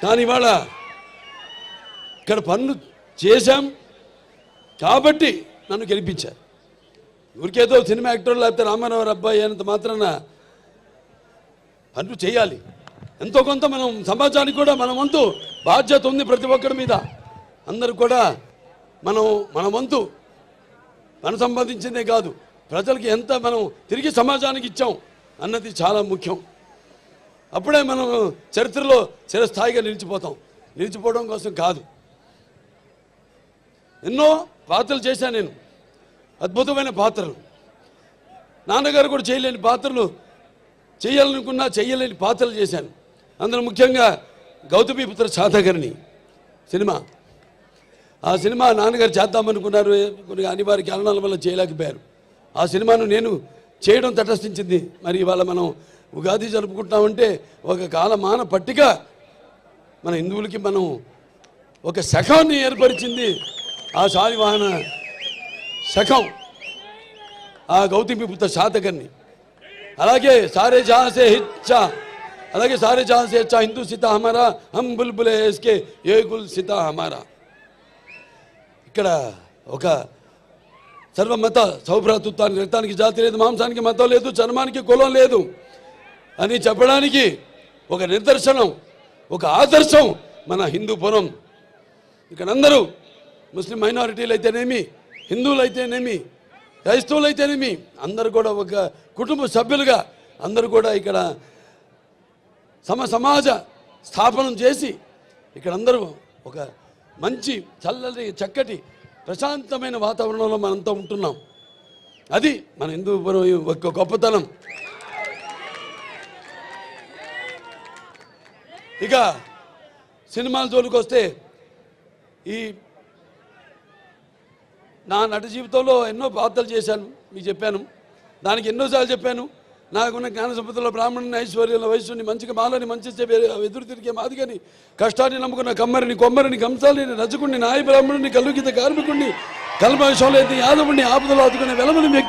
కానీ ఇవాళ ఇక్కడ పనులు చేశాం కాబట్టి నన్ను గెలిపించారు. ఊరికేదో సినిమా యాక్టర్ లేకపోతే రామారావు అబ్బాయి అయినంత మాత్రాన పనులు చేయాలి. ఎంతో కొంత మనం సమాజానికి కూడా మన వంతు బాధ్యత ఉంది ప్రతి ఒక్కరి మీద. అందరూ కూడా మన వంతు మనం సంపాదించిందే కాదు, ప్రజలకి ఎంత మనం తిరిగి సమాజానికి ఇచ్చాం అన్నది చాలా ముఖ్యం. అప్పుడే మనం చరిత్రలో చిరస్థాయిగా నిలిచిపోవడం కోసం కాదు. ఎన్నో పాత్రలు చేశాను నేను, అద్భుతమైన పాత్రలు. నాన్నగారు కూడా చేయలేని పాత్రలు, చేయాలనుకున్నా చేయలేని పాత్రలు చేశాను. అందులో ముఖ్యంగా గౌతమిపుత్ర శాతకర్ణి సినిమా. ఆ సినిమా నాన్నగారు చేద్దామనుకున్నారు, కొన్ని అనివార్య కారణాల వల్ల చేయలేకపోయారు. ఆ సినిమాను నేను చేయడం తటస్థించింది. మరి ఇవాళ మనం ఉగాది జరుపుకుంటామంటే ఒక కాలమాన పట్టిక మన హిందువులకి మనం ఒక శకాన్ని ఏర్పరిచింది ఆ శాలివాహన శకం, ఆ గౌతమిపుత్ర శాతకర్ణి. అలాగే సారే జహాं से हिच्चा, అలాగే సారే జహాं से अच्छा హిందూ సితా హమారా హమ్ బుల్బులే ఇస్కే ఏ గుల్ సితా హమారా. ఇక్కడ ఒక సర్వమత సౌభ్రాతృత్వానికి, రక్తానికి జాతి లేదు, మాంసానికి మతం లేదు, చర్మానికి కులం లేదు అని చెప్పడానికి ఒక నిదర్శనం, ఒక ఆదర్శం మన హిందూపురం. ఇక్కడ అందరూ ముస్లిం మైనారిటీలు అయితేనేమి, హిందువులు అయితేనేమి, క్రైస్తవులు అయితేనేమి, అందరూ కూడా ఒక కుటుంబ సభ్యులుగా అందరూ కూడా ఇక్కడ సమాజ స్థాపనం చేసి ఇక్కడ అందరూ ఒక మంచి చల్లని చక్కటి ప్రశాంతమైన వాతావరణంలో మనంతా ఉంటున్నాం. అది మన హిందూపురం ఒక గొప్పతనం. ఇక సినిమాల జోలికి వస్తే, ఈ నా నట జీవితంలో ఎన్నో పాత్రలు చేశాను, మీకు చెప్పాను. దానికి ఎన్నోసార్లు చెప్పాను, నాకున్న జ్ఞాన సంపదలో బ్రాహ్మణుని, ఐశ్వర్యంలో వయస్సుని, మంచిగా మాలని, మంచి ఎదురు తిరిగే మాదిగని, కష్టాన్ని నమ్ముకున్న కమ్మరిని, కొమ్మరిని, కంసాలిని, రజకుడిని, నాయ బ్రాహ్మణుని, కల్లుగీత కార్మికుడిని, కల్మషంలో యాదవుడిని, ఆపదలో ఆదుకునే వెలమని